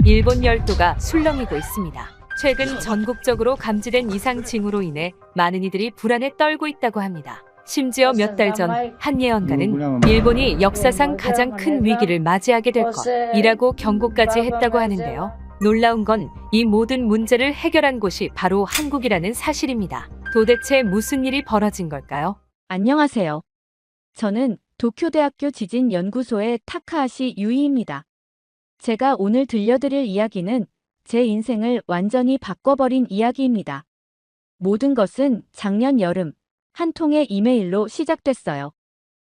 일본 열도가 술렁이고 있습니다. 최근 전국적으로 감지된 이상 징후로 인해 많은 이들이 불안에 떨고 있다고 합니다. 심지어 몇 달 전 한 예언가는 일본이 역사상 가장 큰 위기를 맞이하게 될 것이라고 경고까지 했다고 하는데요. 놀라운 건 이 모든 문제를 해결한 곳이 바로 한국이라는 사실입니다. 도대체 무슨 일이 벌어진 걸까요? 안녕하세요. 저는 도쿄대학교 지진연구소의 타카하시 유이입니다. 제가 오늘 들려드릴 이야기는 제 인생을 완전히 바꿔버린 이야기입니다. 모든 것은 작년 여름 한 통의 이메일로 시작됐어요.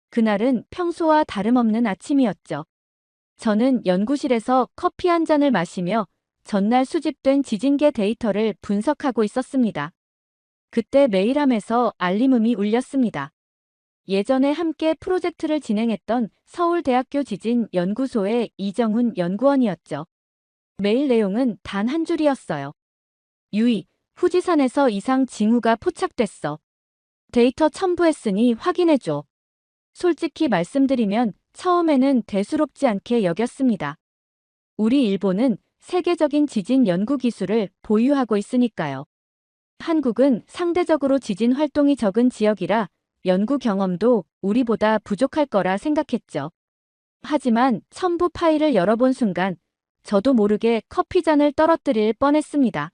그날은 평소와 다름없는 아침이었죠. 저는 연구실에서 커피 한 잔을 마시며 전날 수집된 지진계 데이터를 분석하고 있었습니다. 그때 메일함에서 알림음이 울렸습니다. 예전에 함께 프로젝트를 진행했던 서울대학교 지진연구소의 이정훈 연구원이었죠. 메일 내용은 단 한 줄이었어요. 유이, 후지산에서 이상 징후가 포착됐어. 데이터 첨부했으니 확인해줘. 솔직히 말씀드리면 처음에는 대수롭지 않게 여겼습니다. 우리 일본은 세계적인 지진 연구 기술을 보유하고 있으니까요. 한국은 상대적으로 지진 활동이 적은 지역이라 연구 경험도 우리보다 부족할 거라 생각했죠. 하지만 첨부 파일을 열어본 순간 저도 모르게 커피잔을 떨어뜨릴 뻔했습니다.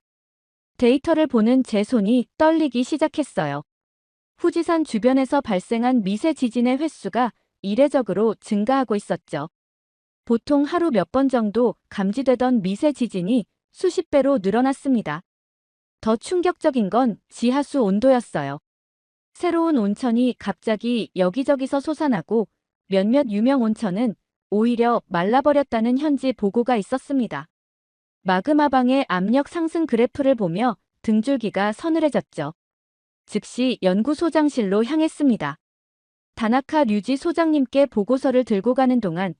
데이터를 보는 제 손이 떨리기 시작했어요. 후지산 주변에서 발생한 미세 지진의 횟수가 이례적으로 증가하고 있었죠. 보통 하루 몇 번 정도 감지되던 미세 지진이 수십 배로 늘어났습니다. 더 충격적인 건 지하수 온도였어요. 새로운 온천이 갑자기 여기저기서 솟아나고 몇몇 유명 온천은 오히려 말라버렸다는 현지 보고가 있었습니다. 마그마방의 압력 상승 그래프를 보며 등줄기가 서늘해졌죠. 즉시 연구소장실로 향했습니다. 다나카 류지 소장님께 보고서를 들고 가는 동안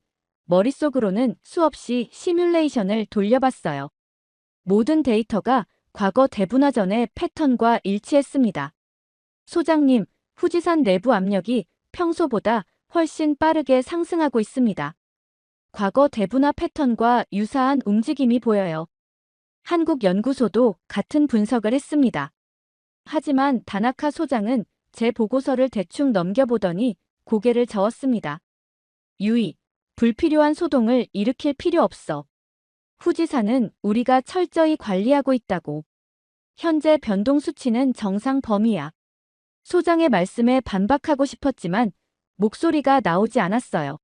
머릿속으로는 수없이 시뮬레이션을 돌려봤어요. 모든 데이터가 과거 대분화전의 패턴과 일치했습니다. 소장님, 후지산 내부 압력이 평소보다 훨씬 빠르게 상승하고 있습니다. 과거 대분화 패턴과 유사한 움직임이 보여요. 한국 연구소도 같은 분석을 했습니다. 하지만 다나카 소장은 제 보고서를 대충 넘겨보더니 고개를 저었습니다. 유이, 불필요한 소동을 일으킬 필요 없어. 후지산은 우리가 철저히 관리하고 있다고. 현재 변동 수치는 정상 범위야. 소장의 말씀에 반박하고 싶었지만 목소리가 나오지 않았어요.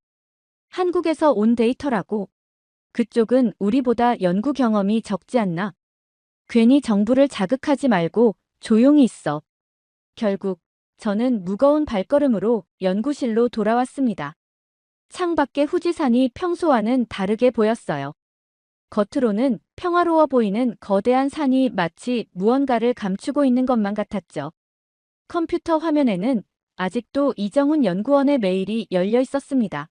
한국에서 온 데이터라고. 그쪽은 우리보다 연구 경험이 적지 않나? 괜히 정부를 자극하지 말고 조용히 있어. 결국 저는 무거운 발걸음으로 연구실로 돌아왔습니다. 창밖의 후지산이 평소와는 다르게 보였어요. 겉으로는 평화로워 보이는 거대한 산이 마치 무언가를 감추고 있는 것만 같았죠. 컴퓨터 화면에는 아직도 이정훈 연구원의 메일이 열려 있었습니다.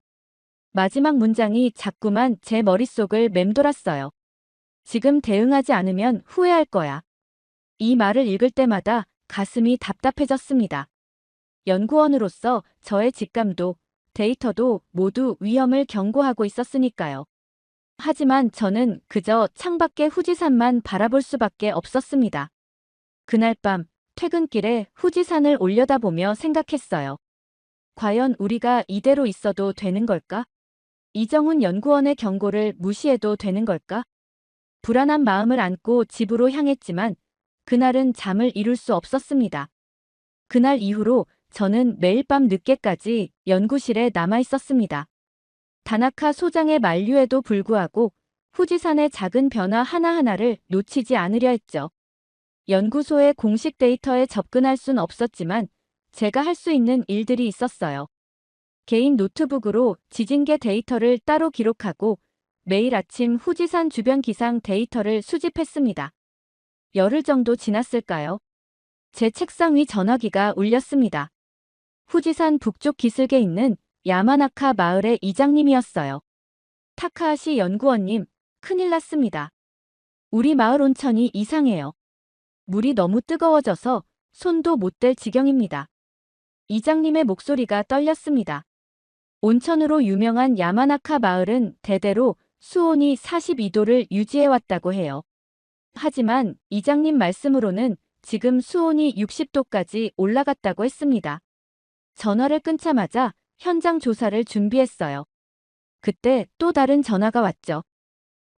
마지막 문장이 자꾸만 제 머릿속을 맴돌았어요. 지금 대응하지 않으면 후회할 거야. 이 말을 읽을 때마다 가슴이 답답해졌습니다. 연구원으로서 저의 직감도 데이터도 모두 위험을 경고하고 있었으니까요. 하지만 저는 그저 창밖의 후지산만 바라볼 수밖에 없었습니다. 그날 밤 퇴근길에 후지산을 올려다보며 생각했어요. 과연 우리가 이대로 있어도 되는 걸까? 이정훈 연구원의 경고를 무시해도 되는 걸까? 불안한 마음을 안고 집으로 향했지만 그날은 잠을 이룰 수 없었습니다. 그날 이후로 저는 매일 밤 늦게까지 연구실에 남아 있었습니다. 다나카 소장의 만류에도 불구하고 후지산의 작은 변화 하나하나를 놓치지 않으려 했죠. 연구소의 공식 데이터에 접근할 순 없었지만 제가 할 수 있는 일들이 있었어요. 개인 노트북으로 지진계 데이터를 따로 기록하고 매일 아침 후지산 주변 기상 데이터를 수집했습니다. 열흘 정도 지났을까요? 제 책상 위 전화기가 울렸습니다. 후지산 북쪽 기슭에 있는 야마나카 마을의 이장님이었어요. 타카하시 연구원님, 큰일 났습니다. 우리 마을 온천이 이상해요. 물이 너무 뜨거워져서 손도 못 댈 지경입니다. 이장님의 목소리가 떨렸습니다. 온천으로 유명한 야마나카 마을은 대대로 수온이 42도를 유지해왔다고 해요. 하지만 이장님 말씀으로는 지금 수온이 60도까지 올라갔다고 했습니다. 전화를 끊자마자 현장 조사를 준비했어요. 그때 또 다른 전화가 왔죠.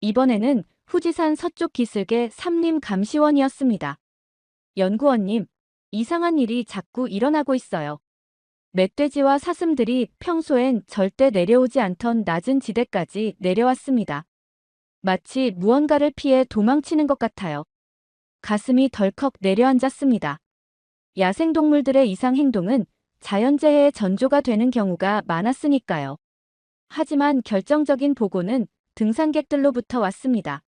이번에는 후지산 서쪽 기슭의 삼림 감시원이었습니다. 연구원님, 이상한 일이 자꾸 일어나고 있어요. 멧돼지와 사슴들이 평소엔 절대 내려오지 않던 낮은 지대까지 내려왔습니다. 마치 무언가를 피해 도망치는 것 같아요. 가슴이 덜컥 내려앉았습니다. 야생동물들의 이상 행동은 자연재해의 전조가 되는 경우가 많았으니까요. 하지만 결정적인 보고는 등산객들로부터 왔습니다.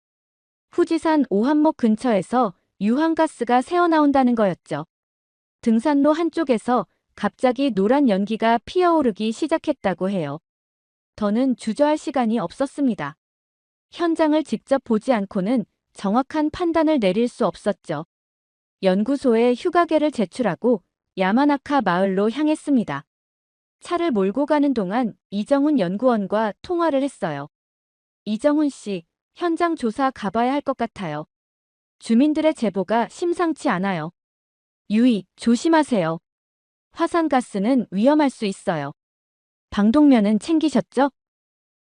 후지산 오한목 근처에서 유황가스가 새어나온다는 거였죠. 등산로 한쪽에서 갑자기 노란 연기가 피어오르기 시작했다고 해요. 더는 주저할 시간이 없었습니다. 현장을 직접 보지 않고는 정확한 판단을 내릴 수 없었죠. 연구소에 휴가계를 제출하고 야마나카 마을로 향했습니다. 차를 몰고 가는 동안 이정훈 연구원과 통화를 했어요. 이정훈 씨, 현장 조사 가봐야 할 것 같아요. 주민들의 제보가 심상치 않아요. 유의, 조심하세요. 화산가스는 위험할 수 있어요. 방독면은 챙기셨죠?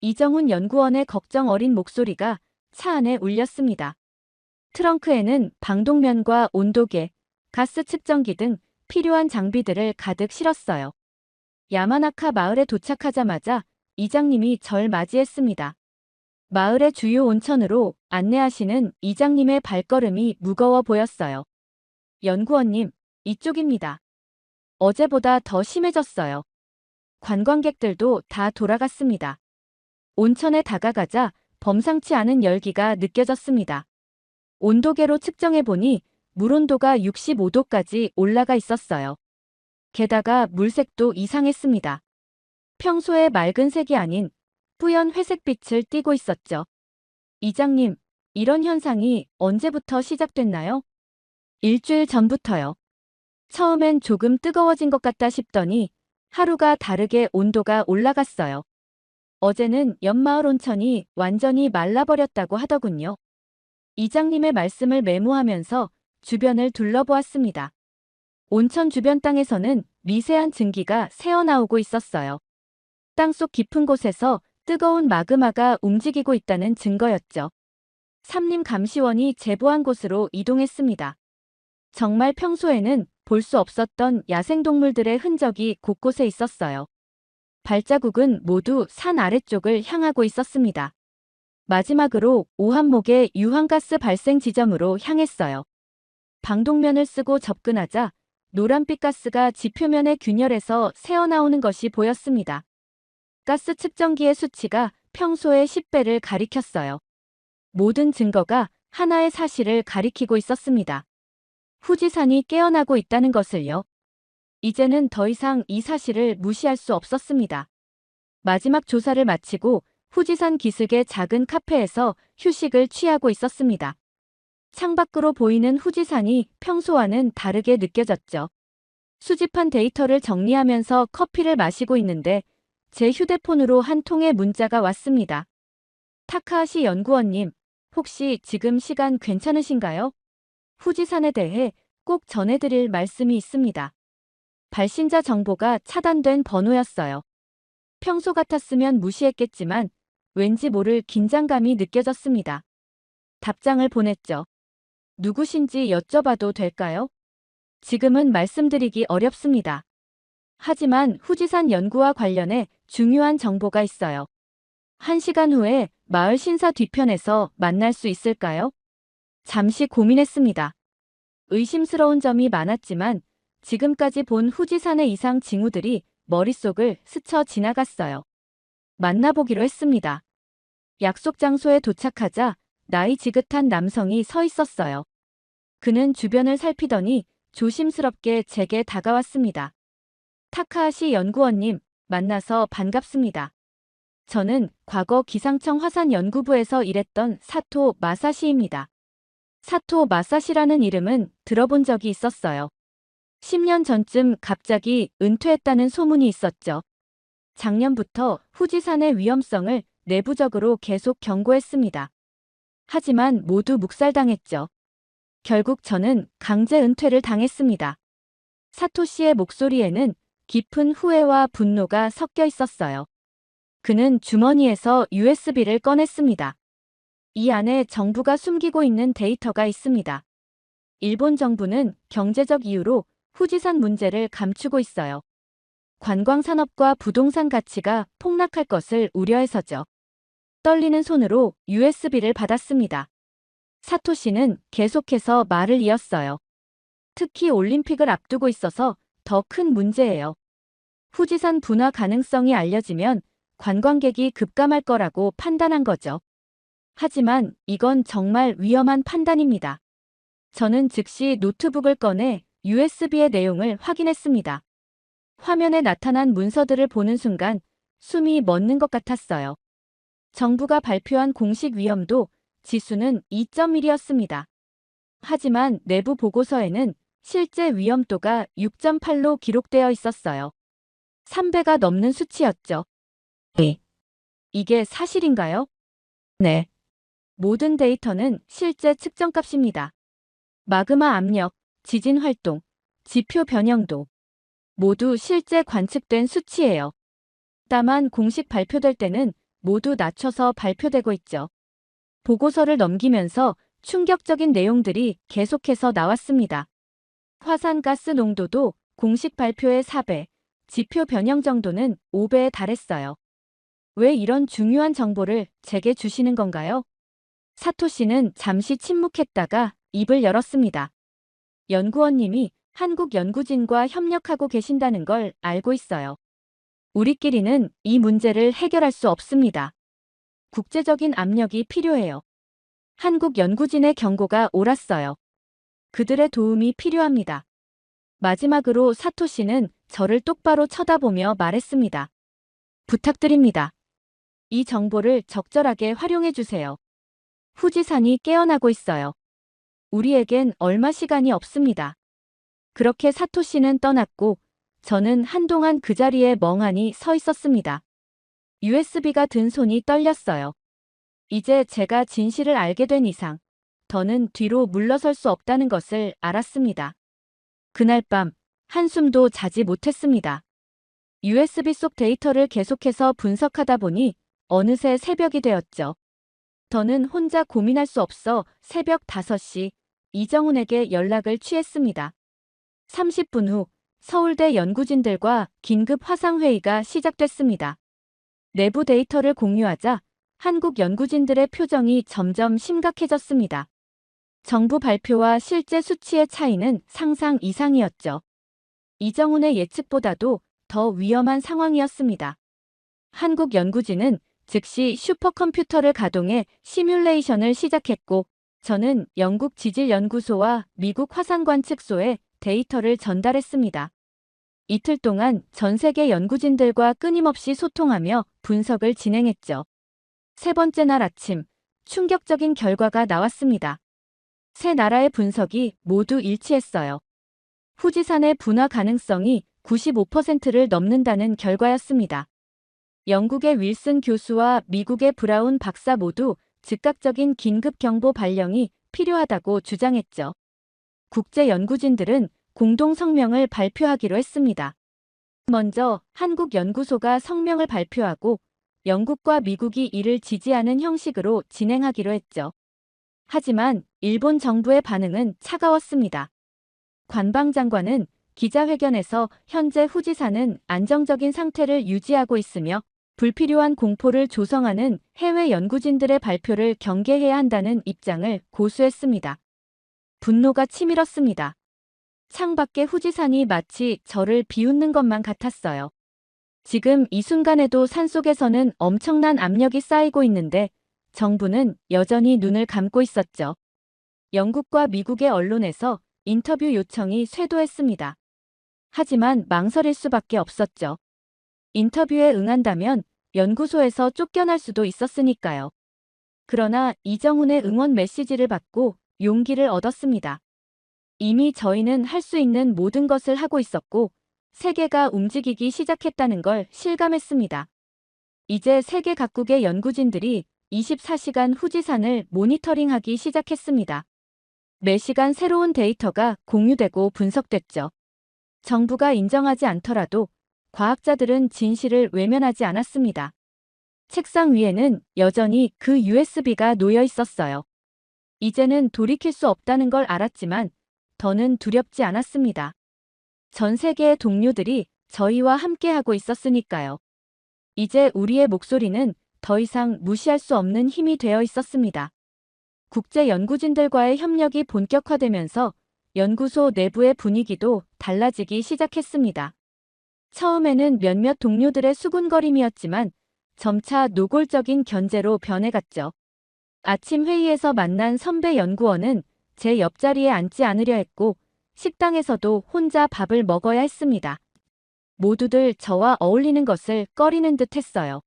이정훈 연구원의 걱정 어린 목소리가 차 안에 울렸습니다. 트렁크에는 방독면과 온도계, 가스 측정기 등 필요한 장비들을 가득 실었어요. 야마나카 마을에 도착하자마자 이장님이 절 맞이했습니다. 마을의 주요 온천으로 안내하시는 이장님의 발걸음이 무거워 보였어요. 연구원님, 이쪽입니다. 어제보다 더 심해졌어요. 관광객들도 다 돌아갔습니다. 온천에 다가가자 범상치 않은 열기가 느껴졌습니다. 온도계로 측정해보니 물온도가 65도까지 올라가 있었어요. 게다가 물색도 이상했습니다. 평소의 맑은 색이 아닌 뿌연 회색빛을 띠고 있었죠. 이장님, 이런 현상이 언제부터 시작됐나요? 일주일 전부터요. 처음엔 조금 뜨거워진 것 같다 싶더니 하루가 다르게 온도가 올라갔어요. 어제는 옆마을 온천이 완전히 말라버렸다고 하더군요. 이장님의 말씀을 메모하면서 주변을 둘러보았습니다. 온천 주변 땅에서는 미세한 증기가 새어나오고 있었어요. 땅속 깊은 곳에서 뜨거운 마그마가 움직이고 있다는 증거였죠. 삼림 감시원이 제보한 곳으로 이동했습니다. 정말 평소에는 볼 수 없었던 야생동물들의 흔적이 곳곳에 있었어요. 발자국은 모두 산 아래쪽을 향하고 있었습니다. 마지막으로 오한목의 유황가스 발생 지점으로 향했어요. 방독면을 쓰고 접근하자 노란빛 가스가 지표면의 균열에서 새어나오는 것이 보였습니다. 가스 측정기의 수치가 평소의 10배를 가리켰어요. 모든 증거가 하나의 사실을 가리키고 있었습니다. 후지산이 깨어나고 있다는 것을요. 이제는 더 이상 이 사실을 무시할 수 없었습니다. 마지막 조사를 마치고 후지산 기슭의 작은 카페에서 휴식을 취하고 있었습니다. 창밖으로 보이는 후지산이 평소와는 다르게 느껴졌죠. 수집한 데이터를 정리하면서 커피를 마시고 있는데 제 휴대폰으로 한 통의 문자가 왔습니다. 타카하시 연구원님, 혹시 지금 시간 괜찮으신가요? 후지산에 대해 꼭 전해드릴 말씀이 있습니다. 발신자 정보가 차단된 번호였어요. 평소 같았으면 무시했겠지만 왠지 모를 긴장감이 느껴졌습니다. 답장을 보냈죠. 누구신지 여쭤봐도 될까요? 지금은 말씀드리기 어렵습니다. 하지만 후지산 연구와 관련해 중요한 정보가 있어요. 1시간 후에 마을 신사 뒤편에서 만날 수 있을까요? 잠시 고민했습니다. 의심스러운 점이 많았지만 지금까지 본 후지산의 이상 징후들이 머릿속을 스쳐 지나갔어요. 만나보기로 했습니다. 약속 장소에 도착하자 나이 지긋한 남성이 서 있었어요. 그는 주변을 살피더니 조심스럽게 제게 다가왔습니다. 타카하시 연구원님, 만나서 반갑습니다. 저는 과거 기상청 화산연구부에서 일했던 사토 마사시입니다. 사토 마사시라는 이름은 들어본 적이 있었어요. 10년 전쯤 갑자기 은퇴했다는 소문이 있었죠. 작년부터 후지산의 위험성을 내부적으로 계속 경고했습니다. 하지만 모두 묵살당했죠. 결국 저는 강제 은퇴를 당했습니다. 사토시의 목소리에는 깊은 후회와 분노가 섞여 있었어요. 그는 주머니에서 USB를 꺼냈습니다. 이 안에 정부가 숨기고 있는 데이터가 있습니다. 일본 정부는 경제적 이유로 후지산 문제를 감추고 있어요. 관광산업과 부동산 가치가 폭락할 것을 우려해서죠. 떨리는 손으로 USB를 받았습니다. 사토시는 계속해서 말을 이었어요. 특히 올림픽을 앞두고 있어서 더 큰 문제예요. 후지산 분화 가능성이 알려지면 관광객이 급감할 거라고 판단한 거죠. 하지만 이건 정말 위험한 판단입니다. 저는 즉시 노트북을 꺼내 USB의 내용을 확인했습니다. 화면에 나타난 문서들을 보는 순간 숨이 멎는 것 같았어요. 정부가 발표한 공식 위험도 지수는 2.1이었습니다. 하지만 내부 보고서에는 실제 위험도가 6.8로 기록되어 있었어요. 3배가 넘는 수치였죠. 네. 이게 사실인가요? 네. 모든 데이터는 실제 측정값입니다. 마그마 압력, 지진 활동, 지표 변형도 모두 실제 관측된 수치예요. 다만 공식 발표될 때는 모두 낮춰서 발표되고 있죠. 보고서를 넘기면서 충격적인 내용들이 계속해서 나왔습니다. 화산가스 농도도 공식 발표의 4배, 지표 변형 정도는 5배에 달했어요. 왜 이런 중요한 정보를 제게 주시는 건가요? 사토시는 잠시 침묵했다가 입을 열었습니다. 연구원님이 한국 연구진과 협력하고 계신다는 걸 알고 있어요. 우리끼리는 이 문제를 해결할 수 없습니다. 국제적인 압력이 필요해요. 한국 연구진의 경고가 옳았어요. 그들의 도움이 필요합니다. 마지막으로 사토시는 저를 똑바로 쳐다보며 말했습니다. 부탁드립니다. 이 정보를 적절하게 활용해 주세요. 후지산이 깨어나고 있어요. 우리에겐 얼마 시간이 없습니다. 그렇게 사토시는 떠났고 저는 한동안 그 자리에 멍하니 서 있었습니다. USB가 든 손이 떨렸어요. 이제 제가 진실을 알게 된 이상 더는 뒤로 물러설 수 없다는 것을 알았습니다. 그날 밤 한숨도 자지 못했습니다. USB 속 데이터를 계속해서 분석하다 보니 어느새 새벽이 되었죠. 더는 혼자 고민할 수 없어 새벽 5시 이정훈에게 연락을 취했습니다. 30분 후 서울대 연구진들과 긴급 화상회의가 시작됐습니다. 내부 데이터를 공유하자 한국 연구진들의 표정이 점점 심각해졌습니다. 정부 발표와 실제 수치의 차이는 상상 이상이었죠. 이정훈의 예측보다도 더 위험한 상황이었습니다. 한국 연구진은 즉시 슈퍼컴퓨터를 가동해 시뮬레이션을 시작했고 저는 영국 지질연구소와 미국 화산관측소에 데이터를 전달했습니다. 이틀 동안 전 세계 연구진들과 끊임없이 소통하며 분석을 진행했죠. 세 번째 날 아침, 충격적인 결과가 나왔습니다. 세 나라의 분석이 모두 일치했어요. 후지산의 분화 가능성이 95%를 넘는다는 결과였습니다. 영국의 윌슨 교수와 미국의 브라운 박사 모두 즉각적인 긴급 경보 발령이 필요하다고 주장했죠. 국제 연구진들은 공동 성명을 발표하기로 했습니다. 먼저 한국 연구소가 성명을 발표하고 영국과 미국이 이를 지지하는 형식으로 진행하기로 했죠. 하지만 일본 정부의 반응은 차가웠습니다. 관방장관은 기자회견에서 현재 후지산은 안정적인 상태를 유지하고 있으며 불필요한 공포를 조성하는 해외 연구진들의 발표를 경계해야 한다는 입장을 고수했습니다. 분노가 치밀었습니다. 창밖의 후지산이 마치 저를 비웃는 것만 같았어요. 지금 이 순간에도 산속에서는 엄청난 압력이 쌓이고 있는데 정부는 여전히 눈을 감고 있었죠. 영국과 미국의 언론에서 인터뷰 요청이 쇄도했습니다. 하지만 망설일 수밖에 없었죠. 인터뷰에 응한다면 연구소에서 쫓겨날 수도 있었으니까요. 그러나 이정훈의 응원 메시지를 받고 용기를 얻었습니다. 이미 저희는 할 수 있는 모든 것을 하고 있었고 세계가 움직이기 시작했다는 걸 실감했습니다. 이제 세계 각국의 연구진들이 24시간 후지산을 모니터링하기 시작했습니다. 매시간 새로운 데이터가 공유되고 분석됐죠. 정부가 인정하지 않더라도 과학자들은 진실을 외면하지 않았습니다. 책상 위에는 여전히 그 USB가 놓여 있었어요. 이제는 돌이킬 수 없다는 걸 알았지만 더는 두렵지 않았습니다. 전 세계의 동료들이 저희와 함께하고 있었으니까요. 이제 우리의 목소리는 더 이상 무시할 수 없는 힘이 되어 있었습니다. 국제 연구진들과의 협력이 본격화되면서 연구소 내부의 분위기도 달라지기 시작했습니다. 처음에는 몇몇 동료들의 수군거림이었지만 점차 노골적인 견제로 변해갔죠. 아침 회의에서 만난 선배 연구원은 제 옆자리에 앉지 않으려 했고 식당에서도 혼자 밥을 먹어야 했습니다. 모두들 저와 어울리는 것을 꺼리는 듯 했어요.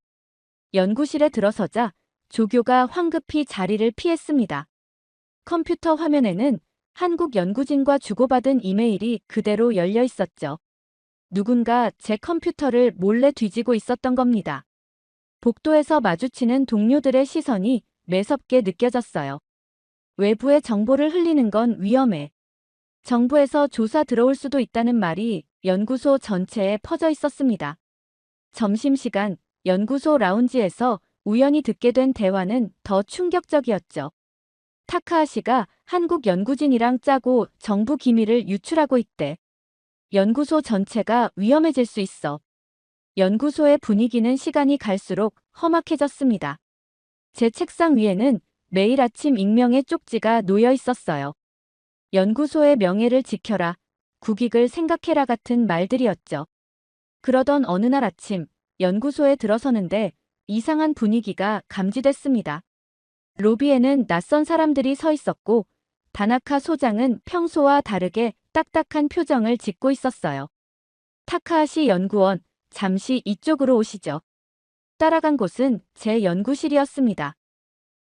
연구실에 들어서자 조교가 황급히 자리를 피했습니다. 컴퓨터 화면에는 한국 연구진과 주고받은 이메일이 그대로 열려 있었죠. 누군가 제 컴퓨터를 몰래 뒤지고 있었던 겁니다. 복도에서 마주치는 동료들의 시선이 매섭게 느껴졌어요. 외부의 정보를 흘리는 건 위험해. 정부에서 조사 들어올 수도 있다는 말이 연구소 전체에 퍼져 있었습니다. 점심시간 연구소 라운지에서 우연히 듣게 된 대화는 더 충격적이었죠. 타카하시가 한국 연구진이랑 짜고 정부 기밀을 유출하고 있대. 연구소 전체가 위험해질 수 있어. 연구소의 분위기는 시간이 갈수록 험악해졌습니다. 제 책상 위에는 매일 아침 익명의 쪽지가 놓여 있었어요. 연구소의 명예를 지켜라, 국익을 생각해라 같은 말들이었죠. 그러던 어느 날 아침, 연구소에 들어서는데 이상한 분위기가 감지됐습니다. 로비에는 낯선 사람들이 서 있었고, 다나카 소장은 평소와 다르게 딱딱한 표정을 짓고 있었어요. 타카하시 연구원, 잠시 이쪽으로 오시죠. 따라간 곳은 제 연구실이었습니다.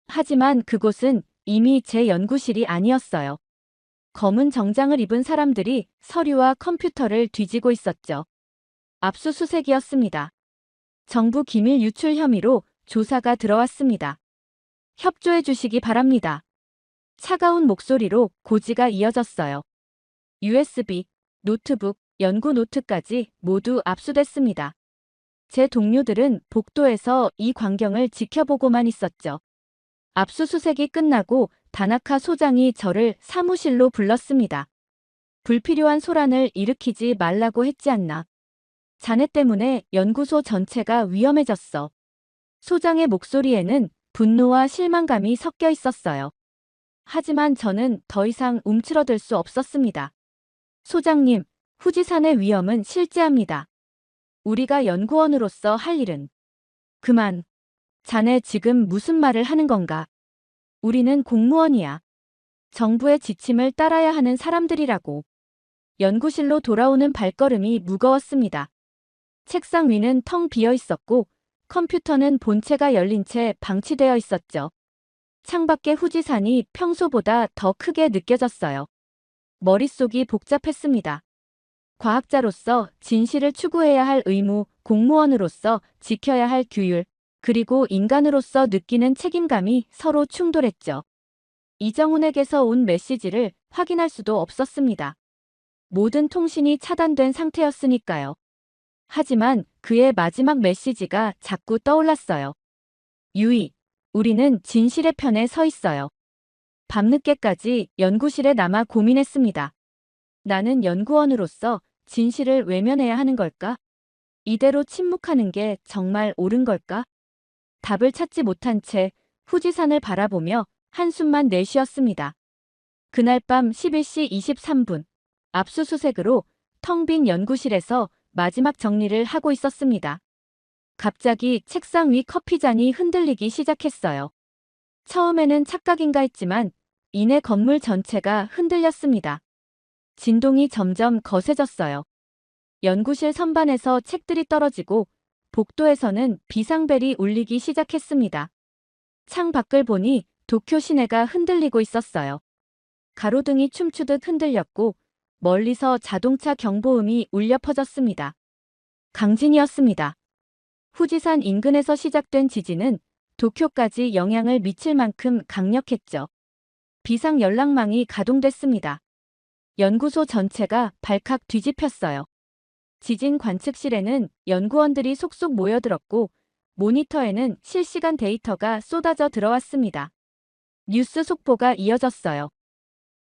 하지만 그곳은 이미 제 연구실이 아니었어요. 검은 정장을 입은 사람들이 서류와 컴퓨터를 뒤지고 있었죠. 압수수색이었습니다. 정부 기밀 유출 혐의로 조사가 들어왔습니다. 협조해 주시기 바랍니다. 차가운 목소리로 고지가 이어졌어요. USB, 노트북, 연구 노트까지 모두 압수됐습니다. 제 동료들은 복도에서 이 광경을 지켜보고만 있었죠. 압수수색이 끝나고 다나카 소장이 저를 사무실로 불렀습니다. 불필요한 소란을 일으키지 말라고 했지 않나. 자네 때문에 연구소 전체가 위험해졌어. 소장의 목소리에는 분노와 실망감이 섞여 있었어요. 하지만 저는 더 이상 움츠러들 수 없었습니다. 소장님, 후지산의 위험은 실제합니다. 우리가 연구원으로서 할 일은 그만. 자네 지금 무슨 말을 하는 건가? 우리는 공무원이야. 정부의 지침을 따라야 하는 사람들이라고. 연구실로 돌아오는 발걸음이 무거웠습니다. 책상 위는 텅 비어 있었고 컴퓨터는 본체가 열린 채 방치되어 있었죠. 창밖의 후지산이 평소보다 더 크게 느껴졌어요. 머릿속이 복잡했습니다. 과학자로서 진실을 추구해야 할 의무, 공무원으로서 지켜야 할 규율, 그리고 인간으로서 느끼는 책임감이 서로 충돌했죠. 이정훈에게서 온 메시지를 확인할 수도 없었습니다. 모든 통신이 차단된 상태였으니까요. 하지만 그의 마지막 메시지가 자꾸 떠올랐어요. 유이, 우리는 진실의 편에 서 있어요. 밤늦게까지 연구실에 남아 고민했습니다. 나는 연구원으로서 진실을 외면해야 하는 걸까? 이대로 침묵하는 게 정말 옳은 걸까? 답을 찾지 못한 채 후지산을 바라보며 한숨만 내쉬었습니다. 그날 밤 11시 23분, 압수수색으로 텅 빈 연구실에서 마지막 정리를 하고 있었습니다. 갑자기 책상 위 커피잔이 흔들리기 시작했어요. 처음에는 착각인가 했지만 이내 건물 전체가 흔들렸습니다. 진동이 점점 거세졌어요. 연구실 선반에서 책들이 떨어지고 복도에서는 비상벨이 울리기 시작했습니다. 창 밖을 보니 도쿄 시내가 흔들리고 있었어요. 가로등이 춤추듯 흔들렸고 멀리서 자동차 경보음이 울려 퍼졌습니다. 강진이었습니다. 후지산 인근에서 시작된 지진은 도쿄까지 영향을 미칠 만큼 강력했죠. 비상 연락망이 가동됐습니다. 연구소 전체가 발칵 뒤집혔어요. 지진 관측실에는 연구원들이 속속 모여들었고 모니터에는 실시간 데이터가 쏟아져 들어왔습니다. 뉴스 속보가 이어졌어요.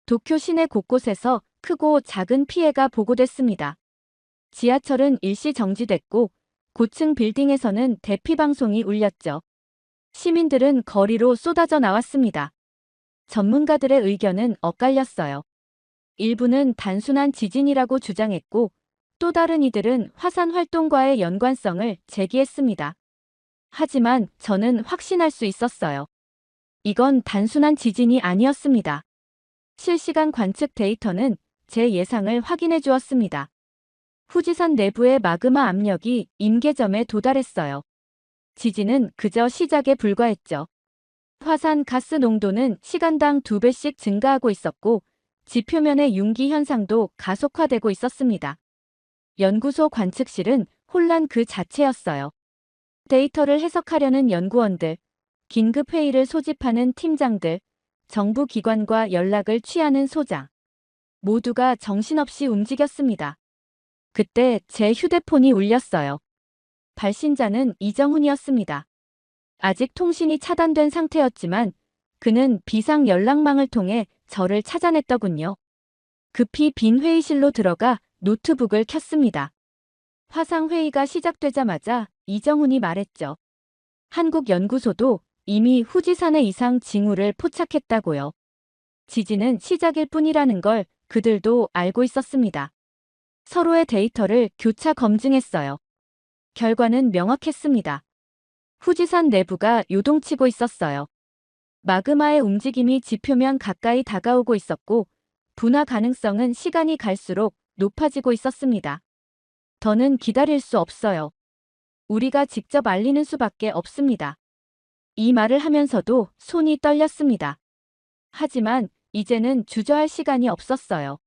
도쿄 시내 곳곳에서 크고 작은 피해가 보고됐습니다. 지하철은 일시 정지됐고 고층 빌딩에서는 대피 방송이 울렸죠. 시민들은 거리로 쏟아져 나왔습니다. 전문가들의 의견은 엇갈렸어요. 일부는 단순한 지진이라고 주장했고 또 다른 이들은 화산 활동과의 연관성을 제기했습니다. 하지만 저는 확신할 수 있었어요. 이건 단순한 지진이 아니었습니다. 실시간 관측 데이터는 제 예상을 확인해 주었습니다. 후지산 내부의 마그마 압력이 임계점에 도달했어요. 지진은 그저 시작에 불과했죠. 화산 가스 농도는 시간당 2배씩 증가하고 있었고 지표면의 융기 현상도 가속화되고 있었습니다. 연구소 관측실은 혼란 그 자체였어요. 데이터를 해석하려는 연구원들, 긴급 회의를 소집하는 팀장들, 정부 기관과 연락을 취하는 소장. 모두가 정신없이 움직였습니다. 그때 제 휴대폰이 울렸어요. 발신자는 이정훈이었습니다. 아직 통신이 차단된 상태였지만 그는 비상 연락망을 통해 저를 찾아냈더군요. 급히 빈 회의실로 들어가 노트북을 켰습니다. 화상회의가 시작되자마자 이정훈이 말했죠. 한국 연구소도 이미 후지산의 이상 징후를 포착했다고요. 지진은 시작일 뿐이라는 걸 그들도 알고 있었습니다. 서로의 데이터를 교차 검증했어요. 결과는 명확했습니다. 후지산 내부가 요동치고 있었어요. 마그마의 움직임이 지표면 가까이 다가오고 있었고 분화 가능성은 시간이 갈수록 높아지고 있었습니다. 더는 기다릴 수 없어요. 우리가 직접 알리는 수밖에 없습니다. 이 말을 하면서도 손이 떨렸습니다. 하지만 이제는 주저할 시간이 없었어요.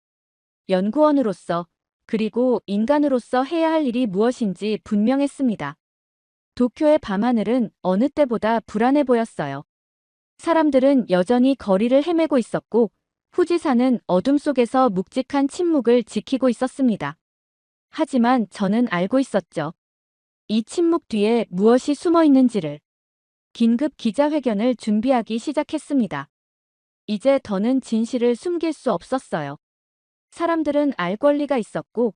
연구원으로서 그리고 인간으로서 해야 할 일이 무엇인지 분명했습니다. 도쿄의 밤하늘은 어느 때보다 불안해 보였어요. 사람들은 여전히 거리를 헤매고 있었고 후지산은 어둠 속에서 묵직한 침묵을 지키고 있었습니다. 하지만 저는 알고 있었죠. 이 침묵 뒤에 무엇이 숨어 있는지를. 긴급 기자회견을 준비하기 시작했습니다. 이제 더는 진실을 숨길 수 없었어요. 사람들은 알 권리가 있었고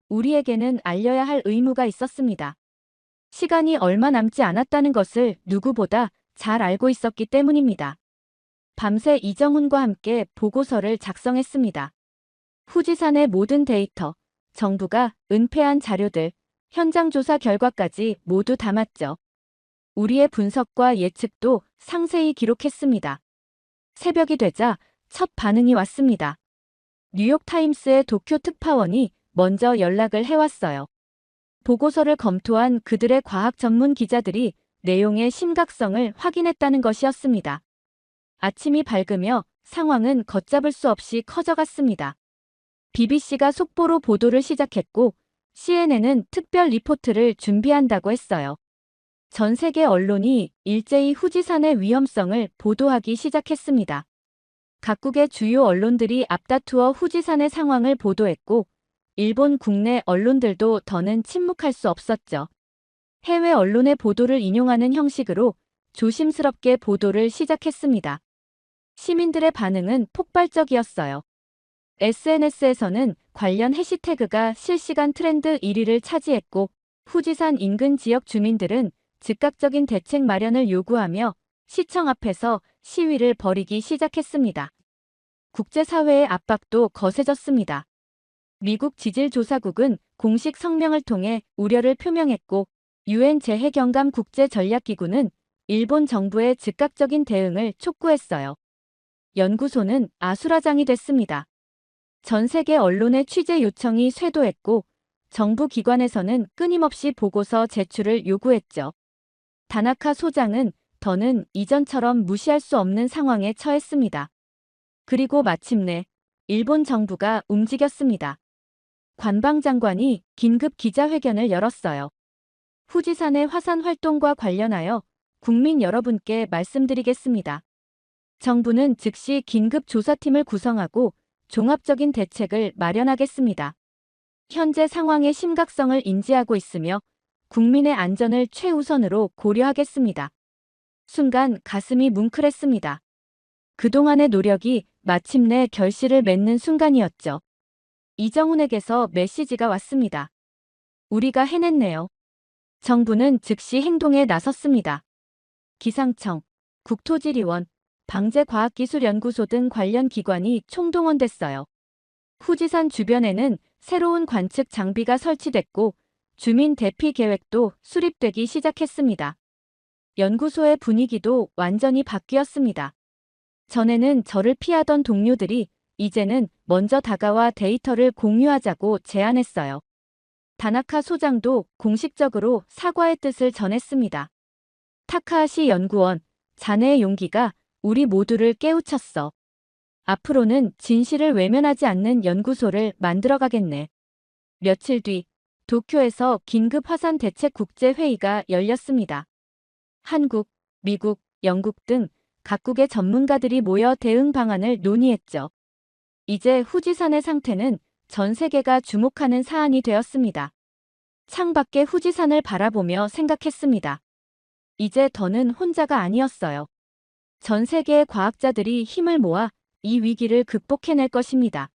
우리에게는 알려야 할 의무가 있었습니다. 시간이 얼마 남지 않았다는 것을 누구보다 잘 알고 있었기 때문입니다. 밤새 이정훈과 함께 보고서를 작성했습니다. 후지산의 모든 데이터, 정부가 은폐한 자료들, 현장 조사 결과까지 모두 담았죠. 우리의 분석과 예측도 상세히 기록했습니다. 새벽이 되자 첫 반응이 왔습니다. 뉴욕타임스의 도쿄 특파원이 먼저 연락을 해왔어요. 보고서를 검토한 그들의 과학 전문 기자들이 내용의 심각성을 확인했다는 것이었습니다. 아침이 밝으며 상황은 걷잡을 수 없이 커져갔습니다. BBC가 속보로 보도를 시작했고 CNN은 특별 리포트를 준비한다고 했어요. 전 세계 언론이 일제히 후지산의 위험성을 보도하기 시작했습니다. 각국의 주요 언론들이 앞다투어 후지산의 상황을 보도했고 일본 국내 언론들도 더는 침묵할 수 없었죠. 해외 언론의 보도를 인용하는 형식으로 조심스럽게 보도를 시작했습니다. 시민들의 반응은 폭발적이었어요. SNS에서는 관련 해시태그가 실시간 트렌드 1위를 차지했고 후지산 인근 지역 주민들은 즉각적인 대책 마련을 요구하며 시청 앞에서 시위를 벌이기 시작했습니다. 국제사회의 압박도 거세졌습니다. 미국 지질조사국은 공식 성명을 통해 우려를 표명했고 UN 재해경감 국제전략기구는 일본 정부의 즉각적인 대응을 촉구했어요. 연구소는 아수라장이 됐습니다. 전 세계 언론의 취재 요청이 쇄도했고 정부 기관에서는 끊임없이 보고서 제출을 요구했죠. 다나카 소장은 더는 이전처럼 무시할 수 없는 상황에 처했습니다. 그리고 마침내 일본 정부가 움직였습니다. 관방장관이 긴급 기자회견을 열었어요. 후지산의 화산 활동과 관련하여 국민 여러분께 말씀드리겠습니다. 정부는 즉시 긴급 조사팀을 구성하고 종합적인 대책을 마련하겠습니다. 현재 상황의 심각성을 인지하고 있으며 국민의 안전을 최우선으로 고려하겠습니다. 순간 가슴이 뭉클했습니다. 그동안의 노력이 마침내 결실을 맺는 순간이었죠. 이정훈에게서 메시지가 왔습니다. 우리가 해냈네요. 정부는 즉시 행동에 나섰습니다. 기상청, 국토지리원, 방재과학기술연구소 등 관련 기관이 총동원됐어요. 후지산 주변에는 새로운 관측 장비가 설치됐고 주민 대피 계획도 수립되기 시작했습니다. 연구소의 분위기도 완전히 바뀌었습니다. 전에는 저를 피하던 동료들이 이제는 먼저 다가와 데이터를 공유하자고 제안했어요. 다나카 소장도 공식적으로 사과의 뜻을 전했습니다. 타카하시 연구원, 자네의 용기가 우리 모두를 깨우쳤어. 앞으로는 진실을 외면하지 않는 연구소를 만들어가겠네. 며칠 뒤 도쿄에서 긴급 화산 대책 국제회의가 열렸습니다. 한국, 미국, 영국 등 각국의 전문가들이 모여 대응 방안을 논의했죠. 이제 후지산의 상태는 전 세계가 주목하는 사안이 되었습니다. 창밖의 후지산을 바라보며 생각했습니다. 이제 더는 혼자가 아니었어요. 전 세계의 과학자들이 힘을 모아 이 위기를 극복해낼 것입니다.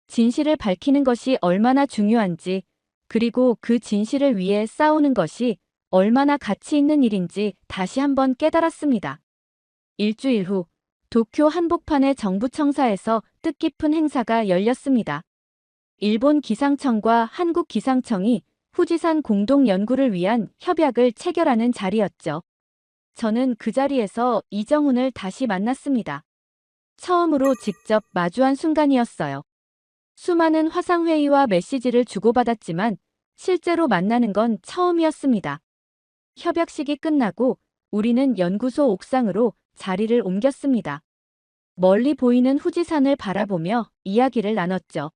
진실을 밝히는 것이 얼마나 중요한지, 그리고 그 진실을 위해 싸우는 것이 얼마나 가치 있는 일인지 다시 한번 깨달았습니다. 일주일 후 도쿄 한복판의 정부청사에서 뜻깊은 행사가 열렸습니다. 일본 기상청과 한국 기상청이 후지산 공동 연구를 위한 협약을 체결하는 자리였죠. 저는 그 자리에서 이정훈을 다시 만났습니다. 처음으로 직접 마주한 순간이었어요. 수많은 화상회의와 메시지를 주고받았지만 실제로 만나는 건 처음이었습니다. 협약식이 끝나고 우리는 연구소 옥상으로 자리를 옮겼습니다. 멀리 보이는 후지산을 바라보며 이야기를 나눴죠.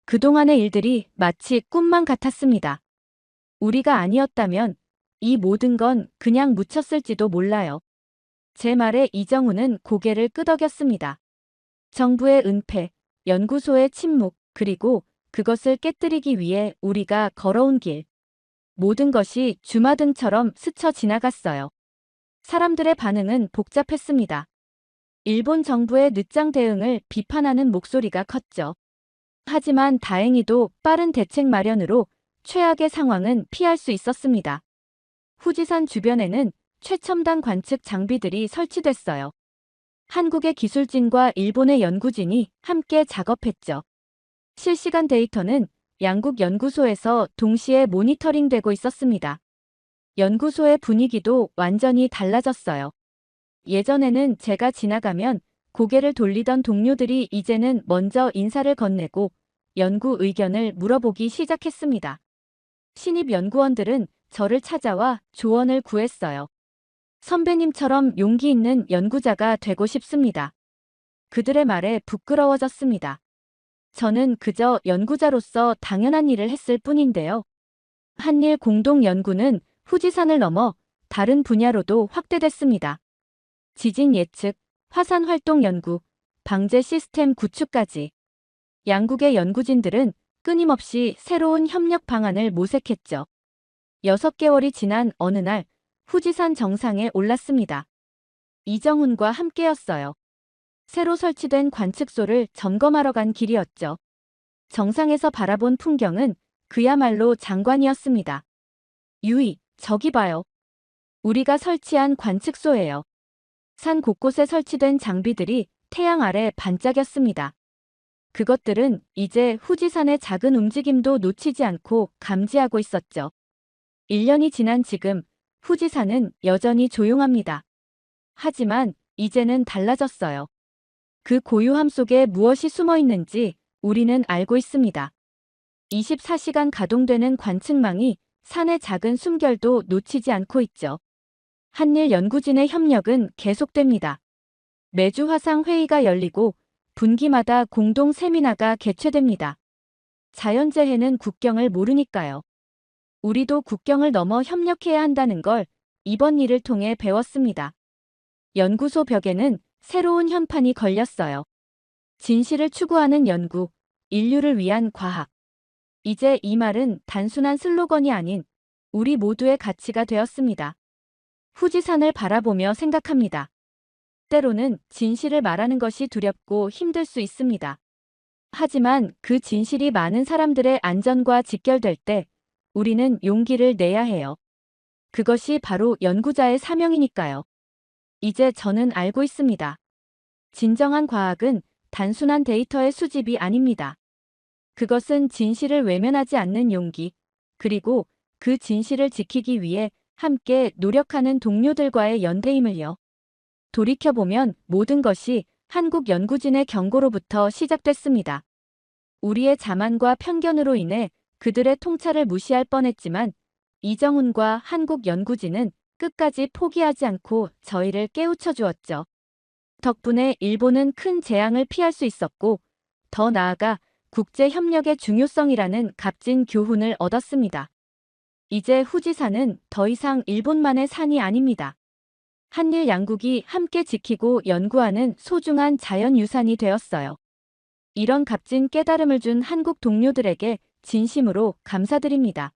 그동안의 일들이 마치 꿈만 같았습니다. 우리가 아니었다면 이 모든 건 그냥 묻혔을지도 몰라요. 제 말에 이정훈은 고개를 끄덕였습니다. 정부의 은폐, 연구소의 침묵, 그리고 그것을 깨뜨리기 위해 우리가 걸어온 길. 모든 것이 주마등처럼 스쳐 지나갔어요. 사람들의 반응은 복잡했습니다. 일본 정부의 늦장 대응을 비판하는 목소리가 컸죠. 하지만 다행히도 빠른 대책 마련으로 최악의 상황은 피할 수 있었습니다. 후지산 주변에는 최첨단 관측 장비들이 설치됐어요. 한국의 기술진과 일본의 연구진이 함께 작업했죠. 실시간 데이터는 양국 연구소에서 동시에 모니터링되고 있었습니다. 연구소의 분위기도 완전히 달라졌어요. 예전에는 제가 지나가면 고개를 돌리던 동료들이 이제는 먼저 인사를 건네고 연구 의견을 물어보기 시작했습니다. 신입 연구원들은 저를 찾아와 조언을 구했어요. 선배님처럼 용기 있는 연구자가 되고 싶습니다. 그들의 말에 부끄러워졌습니다. 저는 그저 연구자로서 당연한 일을 했을 뿐인데요. 한일 공동 연구는 후지산을 넘어 다른 분야로도 확대됐습니다. 지진 예측, 화산 활동 연구, 방제 시스템 구축까지. 양국의 연구진들은 끊임없이 새로운 협력 방안을 모색했죠. 6개월이 지난 어느 날 후지산 정상에 올랐습니다. 이정훈과 함께였어요. 새로 설치된 관측소를 점검하러 간 길이었죠. 정상에서 바라본 풍경은 그야말로 장관이었습니다. 유이, 저기 봐요. 우리가 설치한 관측소예요. 산 곳곳에 설치된 장비들이 태양 아래 반짝였습니다. 그것들은 이제 후지산의 작은 움직임도 놓치지 않고 감지하고 있었죠. 1년이 지난 지금 후지산은 여전히 조용합니다. 하지만 이제는 달라졌어요. 그 고요함 속에 무엇이 숨어 있는지 우리는 알고 있습니다. 24시간 가동되는 관측망이 산의 작은 숨결도 놓치지 않고 있죠. 한일 연구진의 협력은 계속됩니다. 매주 화상 회의가 열리고 분기마다 공동 세미나가 개최됩니다. 자연재해는 국경을 모르니까요. 우리도 국경을 넘어 협력해야 한다는 걸 이번 일을 통해 배웠습니다. 연구소 벽에는 새로운 현판이 걸렸어요. 진실을 추구하는 연구, 인류를 위한 과학. 이제 이 말은 단순한 슬로건이 아닌 우리 모두의 가치가 되었습니다. 후지산을 바라보며 생각합니다. 때로는 진실을 말하는 것이 두렵고 힘들 수 있습니다. 하지만 그 진실이 많은 사람들의 안전과 직결될 때 우리는 용기를 내야 해요. 그것이 바로 연구자의 사명이니까요. 이제 저는 알고 있습니다. 진정한 과학은 단순한 데이터의 수집이 아닙니다. 그것은 진실을 외면하지 않는 용기, 그리고 그 진실을 지키기 위해 함께 노력하는 동료들과의 연대임을요. 돌이켜보면 모든 것이 한국 연구진의 경고로부터 시작됐습니다. 우리의 자만과 편견으로 인해 그들의 통찰을 무시할 뻔했지만 이정훈과 한국 연구진은 끝까지 포기하지 않고 저희를 깨우쳐 주었죠. 덕분에 일본은 큰 재앙을 피할 수 있었고 더 나아가 국제 협력의 중요성이라는 값진 교훈을 얻었습니다. 이제 후지산은 더 이상 일본만의 산이 아닙니다. 한일 양국이 함께 지키고 연구하는 소중한 자연유산이 되었어요. 이런 값진 깨달음을 준 한국 동료들에게 진심으로 감사드립니다.